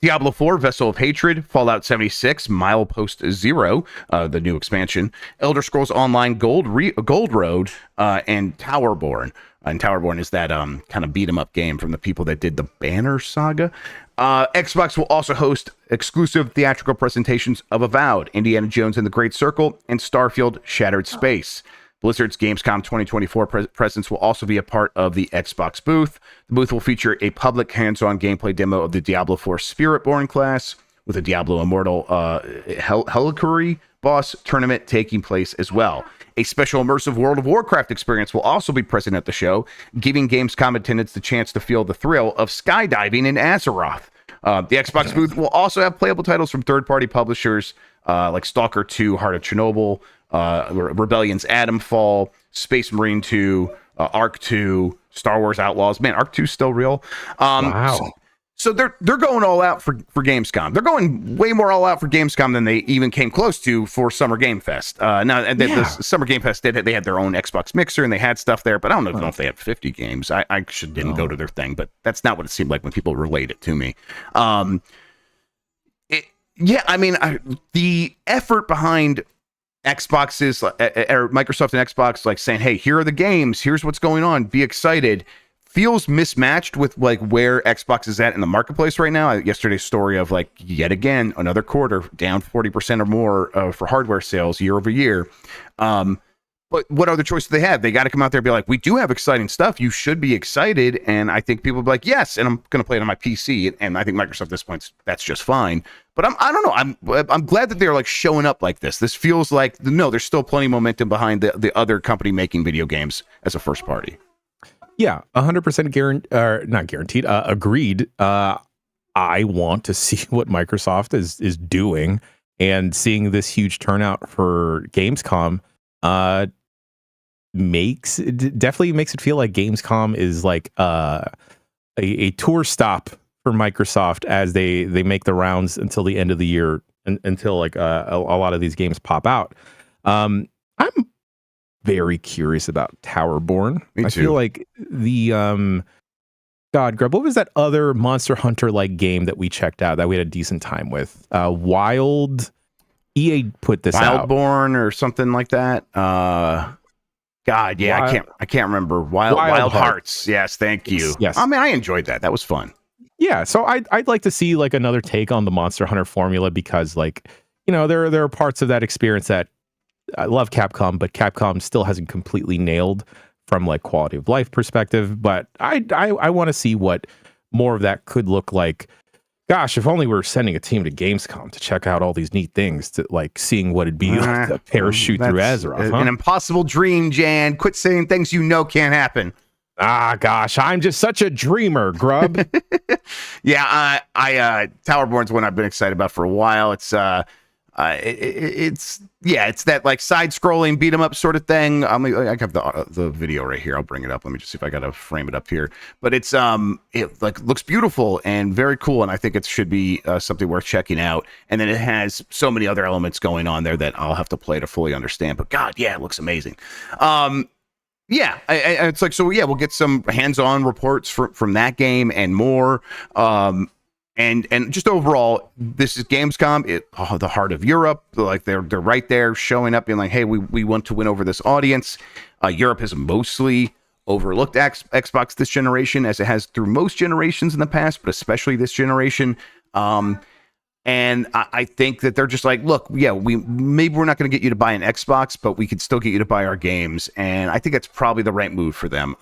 Diablo 4, Vessel of Hatred, Fallout 76, Milepost Zero, the new expansion, Elder Scrolls Online Gold Road, and Towerborn. And Towerborn is that kind of beat-em-up game from the people that did the Banner Saga. Xbox will also host exclusive theatrical presentations of Avowed, Indiana Jones and the Great Circle, and Starfield Shattered Space. Blizzard's Gamescom 2024 presence will also be a part of the Xbox booth. The booth will feature a public hands-on gameplay demo of the Diablo 4 Spiritborn class, with a Diablo Immortal Helicory boss tournament taking place as well. A special immersive World of Warcraft experience will also be present at the show, giving Gamescom attendants the chance to feel the thrill of skydiving in Azeroth. The Xbox booth will also have playable titles from third-party publishers like Stalker 2, Heart of Chernobyl, Rebellion's Atomfall, Space Marine 2, Arc 2, Star Wars Outlaws. Man, Arc 2 is still real. Wow. So they're going all out for Gamescom. They're going way more all out for Gamescom than they even came close to for Summer Game Fest. The Summer Game Fest, they had their own Xbox mixer and they had stuff there, but I don't know if they had 50 games. I didn't go to their thing, but that's not what it seemed like when people relayed it to me. The effort behind Xbox's or Microsoft and Xbox like saying, hey, here are the games, here's what's going on, be excited, feels mismatched with like where Xbox is at in the marketplace right now. Yesterday's story of like yet again another quarter down 40% or more for hardware sales year over year. But what other choice do they have? They got to come out there and be like, we do have exciting stuff. You should be excited. And I think people will be like, yes, and I'm going to play it on my PC. And I think Microsoft at this point, that's just fine. But I don't know. I'm glad that they're like showing up like this. This feels like, no, there's still plenty of momentum behind the other company making video games as a first party. Yeah, 100% not guaranteed. Agreed. I want to see what Microsoft is doing, and seeing this huge turnout for Gamescom definitely makes it feel like Gamescom is like a tour stop for Microsoft as they make the rounds until the end of the year, until like a lot of these games pop out. I'm very curious about Towerborn. Me too. I feel like the God, Grubb, what was that other Monster Hunter like game that we checked out that we had a decent time with? Wild. EA put this out. Wildborn or something like that. God, yeah, I can't remember. Wild Hearts. Yes, thank you. Yes. I mean, I enjoyed that. That was fun. Yeah, so I'd like to see like another take on the Monster Hunter formula, because like, you know, there are parts of that experience that I love Capcom, but Capcom still hasn't completely nailed from like quality of life perspective. But I want to see what more of that could look like. Gosh, if only we were sending a team to Gamescom to check out all these neat things, to like seeing what it'd be like to parachute through Azeroth. An impossible dream, Jan. Quit saying things you know can't happen. Ah, gosh, I'm just such a dreamer, Grubb. Yeah, Towerborn's one I've been excited about for a while. It's that like side-scrolling beat 'em up sort of thing. I have the video right here. I'll bring it up. Let me just see if I got to frame it up here. But it's it like looks beautiful and very cool, and I think it should be something worth checking out. And then it has so many other elements going on there that I'll have to play to fully understand. But God, yeah, it looks amazing. Yeah, it's like, so yeah, we'll get some hands-on reports from that game and more. And just overall, this is Gamescom, the heart of Europe. Like they're right there showing up, being like, hey, we want to win over this audience. Europe has mostly overlooked Xbox this generation, as it has through most generations in the past, but especially this generation. And I think that they're just like, look, yeah, we're not going to get you to buy an Xbox, but we could still get you to buy our games. And I think that's probably the right move for them.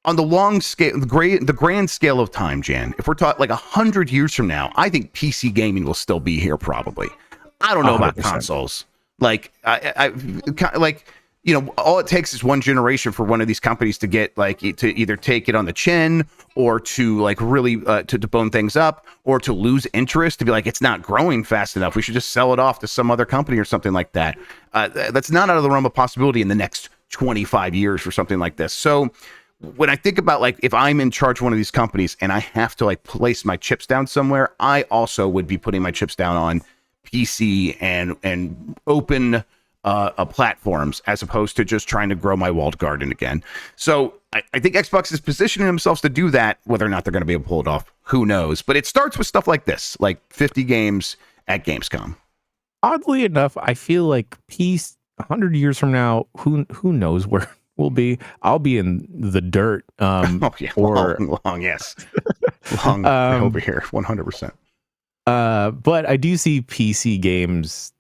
On the long scale, the grand scale of time, Jan, if we're talking like 100 years from now, I think PC gaming will still be here probably. I don't know 100%. About consoles. Like, I like, you know, all it takes is one generation for one of these companies to get like to either take it on the chin, or to like really to bone things up, or to lose interest, to be like, it's not growing fast enough, we should just sell it off to some other company or something like that. That's not out of the realm of possibility in the next 25 years for something like this. So when I think about like, if I'm in charge of one of these companies and I have to like place my chips down somewhere, I also would be putting my chips down on PC and open platforms, as opposed to just trying to grow my walled garden again. So I think Xbox is positioning themselves to do that. Whether or not they're going to be able to pull it off, who knows? But it starts with stuff like this, like 50 games at Gamescom. Oddly enough, I feel like 100 years from now, who knows where we'll be. I'll be in the dirt. Or long, yes. Long over here, 100%. But I do see PC games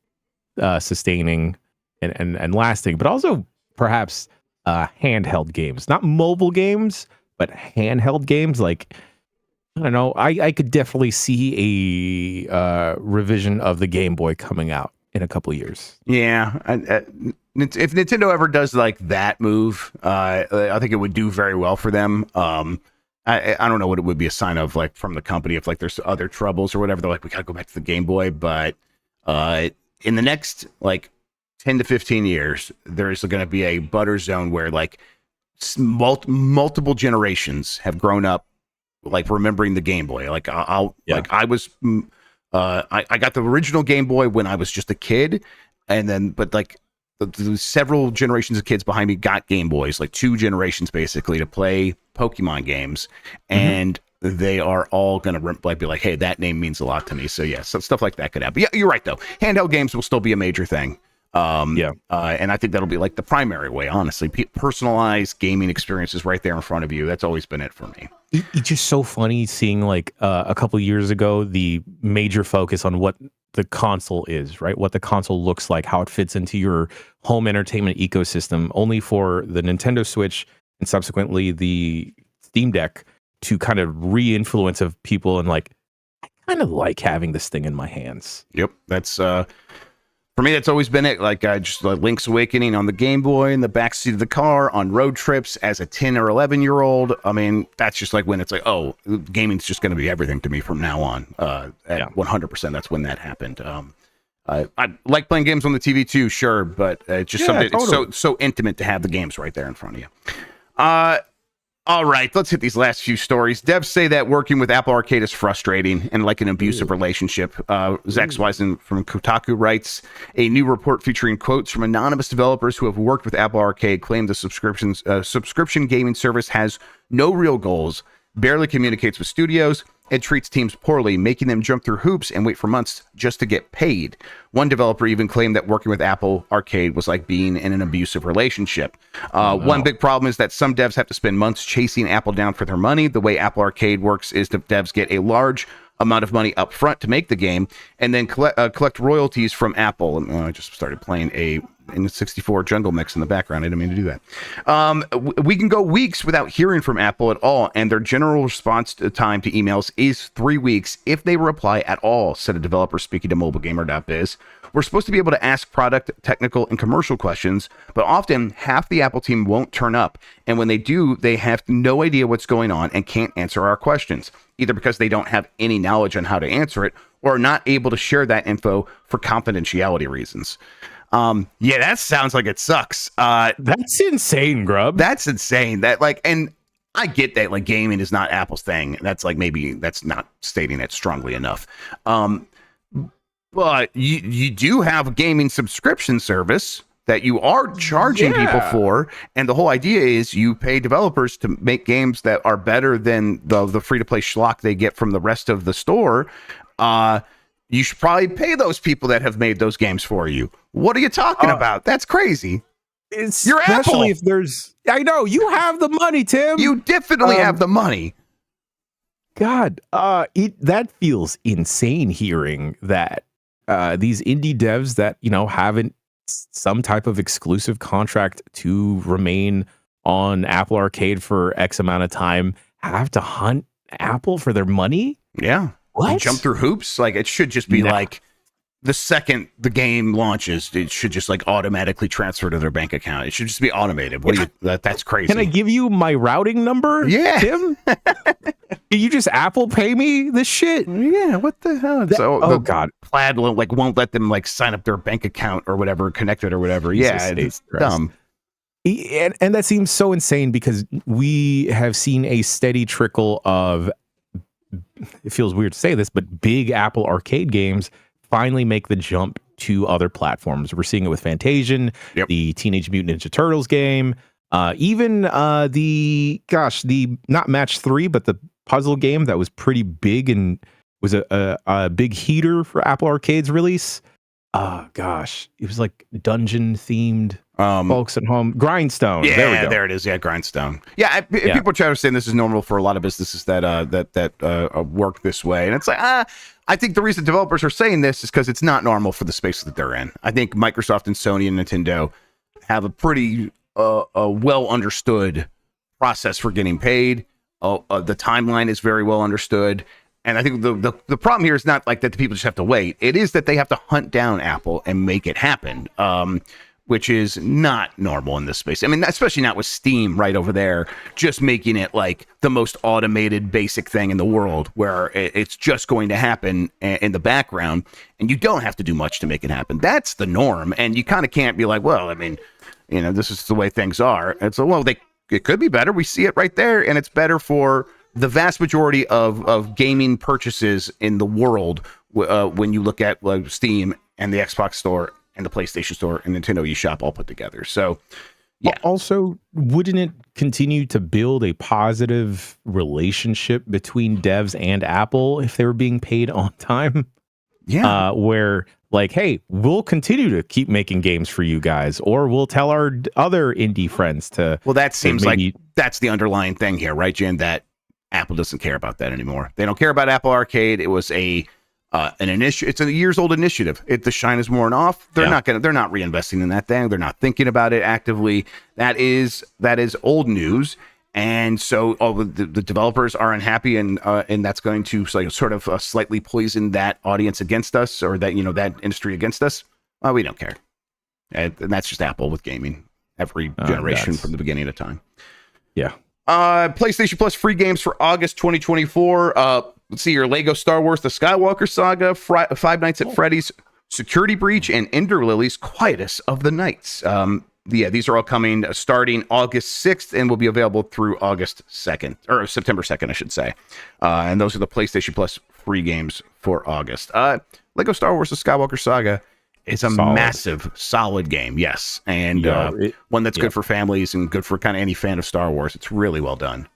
sustaining and lasting, but also perhaps handheld games, not mobile games, but handheld games. Like, I don't know, I could definitely see a revision of the Game Boy coming out in a couple of years. Yeah, if Nintendo ever does like that move, I think it would do very well for them. I don't know what it would be a sign of, like, from the company, if like there's other troubles or whatever. They're like, we gotta go back to the Game Boy. But in the next like 10 to 15 years, there's going to be a butter zone where like multiple generations have grown up like remembering the Game Boy. Like I got the original Game Boy when I was just a kid, and then but like the several generations of kids behind me got Game Boys, like 2 generations basically, to play Pokemon games, and they are all going to be like, hey, that name means a lot to me. So yeah, so stuff like that could happen. Yeah, you're right though. Handheld games will still be a major thing. And I think that'll be like the primary way, honestly. Personalized gaming experiences right there in front of you. That's always been it for me. It's just so funny seeing like a couple of years ago, the major focus on what the console is, right? What the console looks like, how it fits into your home entertainment ecosystem, only for the Nintendo Switch and subsequently the Steam Deck to kind of re-influence of people, and like, I kind of like having this thing in my hands. Yep, that's for me, that's always been it. Like, just Link's Awakening on the Game Boy in the backseat of the car on road trips as a 10 or 11-year-old. I mean, that's just like when it's like, oh, gaming's just going to be everything to me from now on. At 100%, that's when that happened. I like playing games on the TV too, sure, but it's just something. Totally. It's so intimate to have the games right there in front of you. All right, let's hit these last few stories. Devs say that working with Apple Arcade is frustrating and like an abusive relationship. Zach Swisen from Kotaku writes, a new report featuring quotes from anonymous developers who have worked with Apple Arcade claim the subscription gaming service has no real goals, barely communicates with studios, and treats teams poorly, making them jump through hoops and wait for months just to get paid. One developer even claimed that working with Apple Arcade was like being in an abusive relationship. One big problem is that some devs have to spend months chasing Apple down for their money. The way Apple Arcade works is that devs get a large amount of money up front to make the game and then collect royalties from Apple. I just started playing a N64 jungle mix in the background. I didn't mean to do that. We can go weeks without hearing from Apple at all, and their general response time to emails is 3 weeks if they reply at all, said a developer speaking to mobilegamer.biz. We're supposed to be able to ask product, technical, and commercial questions, but often half the Apple team won't turn up, and when they do, they have no idea what's going on and can't answer our questions, either because they don't have any knowledge on how to answer it or are not able to share that info for confidentiality reasons. Yeah, that sounds like it sucks. That's insane, Grubb. That's insane. And I get that, like, gaming is not Apple's thing. That's like, maybe that's not stating it strongly enough. But you do have a gaming subscription service that you are charging people for, and the whole idea is you pay developers to make games that are better than the free-to-play schlock they get from the rest of the store. You should probably pay those people that have made those games for you. What are you talking about? That's crazy. You're Apple. If there's, I know you have the money, Tim. You definitely have the money. God, that feels insane hearing that these indie devs that, haven't some type of exclusive contract to remain on Apple Arcade for X amount of time have to hunt Apple for their money. Yeah. What? And jump through hoops? Like, it should just be like the second the game launches, it should just like automatically transfer to their bank account. It should just be automated. That's crazy. Can I give you my routing number? Yeah. Tim? Can you just Apple Pay me this shit? Yeah, what the hell? God. Plaid won't let them sign up their bank account or whatever, connect it or whatever. Yeah, it's dumb. And that seems so insane because we have seen a steady trickle of, it feels weird to say this, but big Apple Arcade games finally make the jump to other platforms. We're seeing it with Fantasian, the Teenage Mutant Ninja Turtles game, even the not Match 3, but the puzzle game that was pretty big and was a big heater for Apple Arcade's release. It was like dungeon themed. Folks at home, Grindstone. Yeah, there we go. There it is. Yeah, Grindstone. Yeah, people try to say this is normal for a lot of businesses that work this way, and it's like, I think the reason developers are saying this is because it's not normal for the space that they're in. I think Microsoft and Sony and Nintendo have a pretty well understood process for getting paid. The timeline is very well understood. And I think the problem here is not like that the people just have to wait. It is that they have to hunt down Apple and make it happen. Which is not normal in this space. I mean, especially not with Steam right over there, just making it like the most automated basic thing in the world where it's just going to happen in the background and you don't have to do much to make it happen. That's the norm. And you kind of can't be like, well, I mean, this is the way things are. And so, well, it could be better. We see it right there. And it's better for the vast majority of gaming purchases in the world when you look at Steam and the Xbox Store and the PlayStation Store and Nintendo eShop all put together. So, yeah. Also, wouldn't it continue to build a positive relationship between devs and Apple if they were being paid on time? Yeah. Where, like, hey, we'll continue to keep making games for you guys, or we'll tell our other indie friends to. Well, that seems like that's the underlying thing here, right, Jan? That Apple doesn't care about that anymore. They don't care about Apple Arcade. It was an initiative. It's a years old initiative. The shine is worn off. They're not reinvesting in that thing. They're not thinking about it actively. That is old news. And so the developers are unhappy, and that's going to sort of slightly poison that audience against us, or that that industry against us. Well, we don't care, and that's just Apple with gaming. Every generation from the beginning of time. Yeah. PlayStation Plus free games for August 2024. Let's see here: Lego Star Wars: The Skywalker Saga, Five Nights at Freddy's Security Breach, and Ender Lilies, Quietus of the Nights. These are all coming starting August 6th and will be available through August 2nd, or September 2nd, I should say. And those are the PlayStation Plus free games for August. Lego Star Wars: The Skywalker Saga is a massive, solid game, yes. And one that's good for families and good for kind of any fan of Star Wars. It's really well done.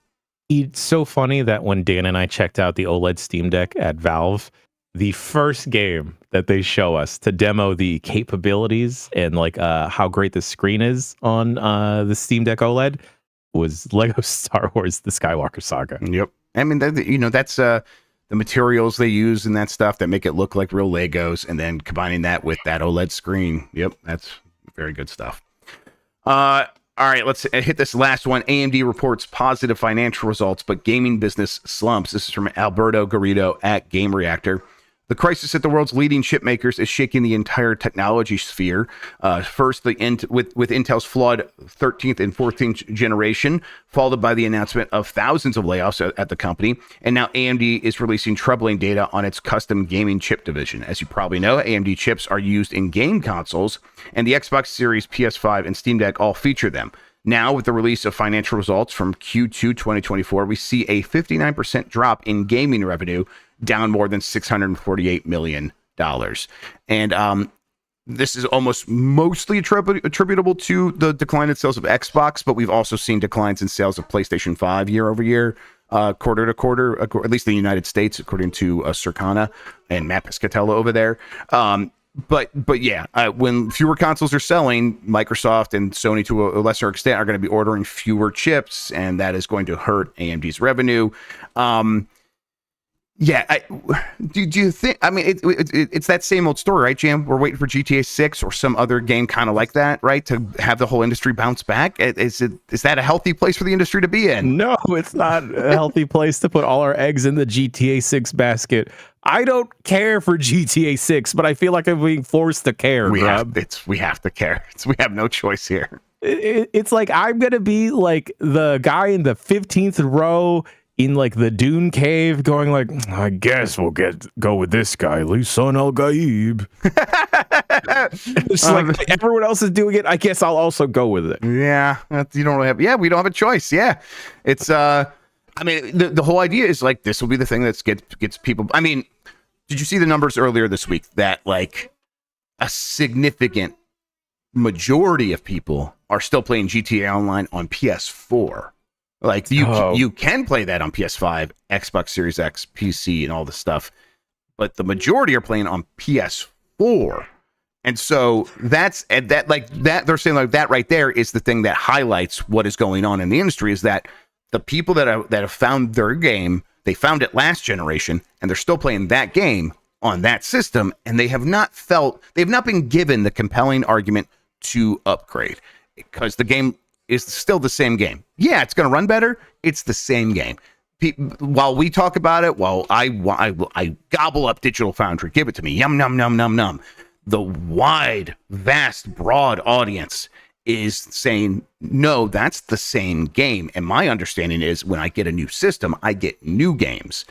It's so funny that when Dan and I checked out the OLED Steam Deck at Valve, the first game that they show us to demo the capabilities and like how great the screen is on the Steam Deck OLED was Lego Star Wars: The Skywalker Saga. Yep. I mean, that's the materials they use and that stuff that make it look like real Legos, and then combining that with that OLED screen. Yep, that's very good stuff. All right, let's hit this last one. AMD reports positive financial results, but gaming business slumps. This is from Alberto Garrido at Game Reactor. The crisis at the world's leading chip makers is shaking the entire technology sphere. First, with Intel's flawed 13th and 14th generation, followed by the announcement of thousands of layoffs at the company. And now AMD is releasing troubling data on its custom gaming chip division. As you probably know, AMD chips are used in game consoles, and the Xbox Series, PS5, and Steam Deck all feature them. Now, with the release of financial results from Q2 2024, we see a 59% drop in gaming revenue, down more than $648 million. And this is almost mostly attributable to the decline in sales of Xbox, but we've also seen declines in sales of PlayStation 5 year over year, quarter to quarter, at least in the United States, according to Circana and Matt Piscatella over there. But yeah, when fewer consoles are selling, Microsoft and Sony to a lesser extent are going to be ordering fewer chips, and that is going to hurt AMD's revenue. Yeah, do you think? I mean, it's that same old story, right, Jam? We're waiting for GTA 6 or some other game kind of like that, right, to have the whole industry bounce back. Is that a healthy place for the industry to be in? No, it's not a healthy place to put all our eggs in the GTA 6 basket. I don't care for GTA 6, but I feel like I'm being forced to care. We have to care. We have no choice here. It's like I'm gonna be like the guy in the 15th row in like the Dune cave going like, I guess we'll go with this guy, Lisan Al Gaib. It's like everyone else is doing it, I guess I'll also go with it. Yeah, you don't really have. Yeah, we don't have a choice. Yeah, it's. I mean, the whole idea is like this will be the thing that gets people. I mean, did you see the numbers earlier this week that like a significant majority of people are still playing GTA Online on PS4? Like you can play that on PS5, Xbox Series X, PC, and all this stuff, but the majority are playing on PS4, and so they're saying like that right there is the thing that highlights what is going on in the industry. Is that the people that have found their game, they found it last generation, and they're still playing that game on that system, and they've not been given the compelling argument to upgrade because the game is still the same game. Yeah, it's going to run better. It's the same game. While we talk about it, while I gobble up Digital Foundry, give it to me, yum, num, num, num, num. The wide, vast, broad audience is saying, no, that's the same game. And my understanding is when I get a new system, I get new games.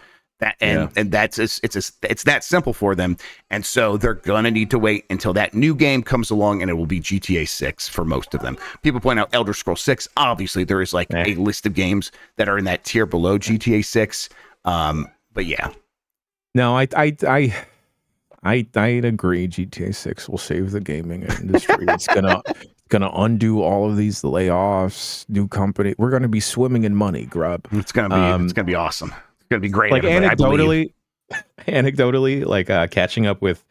And that's it's that simple for them, and so they're gonna need to wait until that new game comes along, and it will be GTA 6 for most of them. People point out Elder Scrolls 6. Obviously, there is like a list of games that are in that tier below GTA 6. But yeah, no, I agree. GTA 6 will save the gaming industry. It's gonna undo all of these layoffs. New company. We're gonna be swimming in money, Grubb. It's gonna be awesome. Gonna be great. Like anecdotally, like catching up with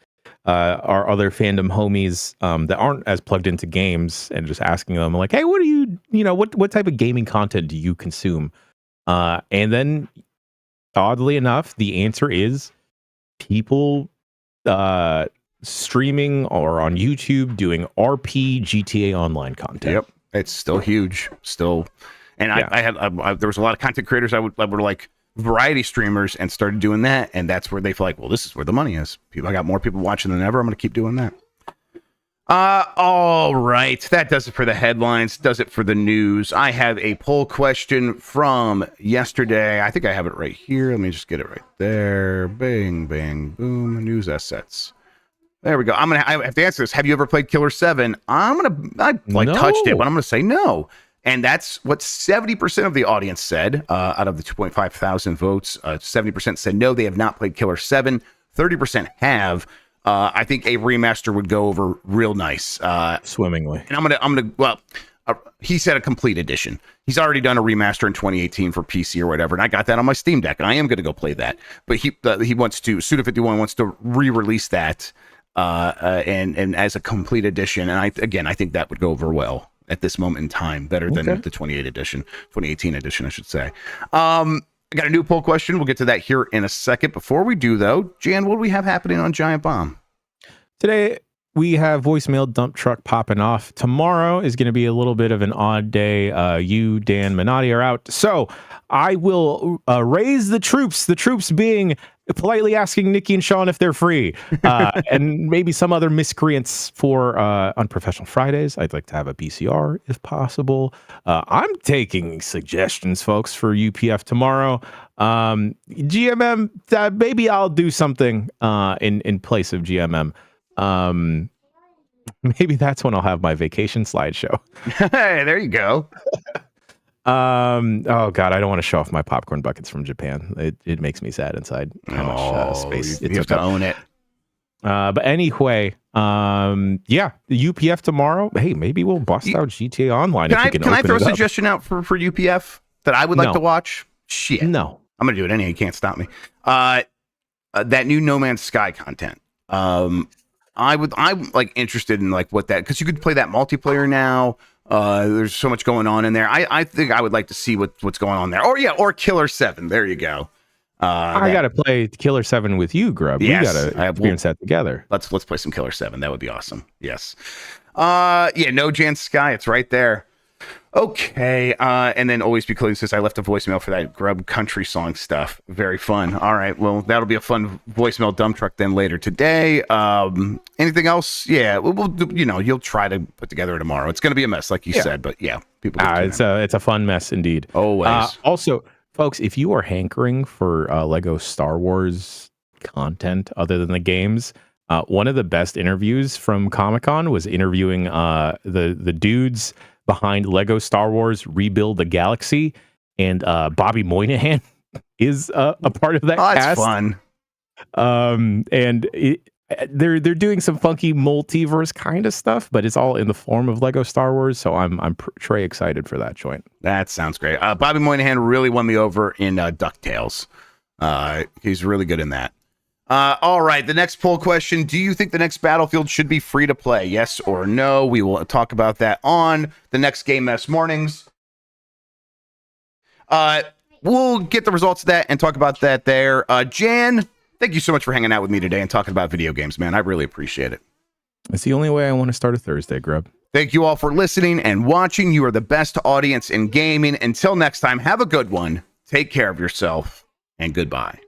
our other fandom homies that aren't as plugged into games and just asking them like, hey, what do what type of gaming content do you consume? And then oddly enough, the answer is people streaming or on YouTube doing RP GTA Online content. Yep, it's still huge, and I there was a lot of content creators I were like variety streamers and started doing that, and that's where they feel like, well, this is where the money is. I got more people watching than ever. I'm going to keep doing that. All right, that does it for the headlines, does it for the news. I have a poll question from yesterday. I think I have it right here. Let me just get it right there. Bang, bang, boom. News assets. There we go. I have to answer this. Have you ever played Killer 7? I No. touched it, but I'm going to say no. And that's what 70% of the audience said. Out of the 2.5 thousand votes, 70% said no, they have not played Killer 7. 30% have. I think a remaster would go over real nice. Swimmingly. And he said a complete edition. He's already done a remaster in 2018 for PC or whatever, and I got that on my Steam Deck, and I am going to go play that. But he wants to, Suda51 wants to re-release that and as a complete edition. And I think that would go over well at this moment in time, better than the 2018 edition, I should say. I got a new poll question. We'll get to that here in a second. Before we do, though, Jan, what do we have happening on Giant Bomb? Today, we have voicemail dump truck popping off. Tomorrow is going to be a little bit of an odd day. You, Dan, Minotti are out. So I will raise the troops being politely asking Nikki and Sean if they're free, and maybe some other miscreants for Unprofessional Fridays. I'd like to have a PCR if possible. I'm taking suggestions, folks, for UPF tomorrow. GMM, maybe I'll do something in place of GMM. Maybe that's when I'll have my vacation slideshow. Hey, there you go. Oh god, I don't want to show off my popcorn buckets from Japan. It makes me sad inside how much space you have to own it. But anyway, yeah, the UPF tomorrow. Hey, maybe we'll bust out GTA Online. Can I throw a suggestion out for UPF that I would like to watch? Shit, no, I'm gonna do it anyway. You can't stop me. That new No Man's Sky content. I'm like interested in like what that, because you could play that multiplayer now. There's so much going on in there. I think I would like to see what's going on there. Or Killer 7. There you go. I gotta play Killer 7 with you, Grubb. Yes, we gotta experience that together. Let's play some Killer 7. That would be awesome. Yes. Yeah, No Jan Sky. It's right there. Okay. And then Always Be Close says, I left a voicemail for that Grubb country song stuff. Very fun. All right. Well, that'll be a fun voicemail dump truck then later today. Anything else? Yeah. We'll you'll try to put together tomorrow. It's going to be a mess, like you said, but yeah, people. It's a fun mess indeed. Always. Also, folks, if you are hankering for Lego Star Wars content other than the games, one of the best interviews from Comic-Con was interviewing the dudes behind Lego Star Wars Rebuild the Galaxy, and Bobby Moynihan is a part of that cast. That's fun. And they're doing some funky multiverse kind of stuff, but it's all in the form of Lego Star Wars. So I'm très excited for that joint. That sounds great. Bobby Moynihan really won me over in DuckTales. He's really good in that. All right, the next poll question: do you think the next Battlefield should be free to play? Yes or no? We will talk about that on the next Game Mess Mornings. We'll get the results of that and talk about that there. Jan, thank you so much for hanging out with me today and talking about video games, man. I really appreciate it. It's the only way I want to start a Thursday, Grubb. Thank you all for listening and watching. You are the best audience in gaming. Until next time, have a good one. Take care of yourself, and goodbye.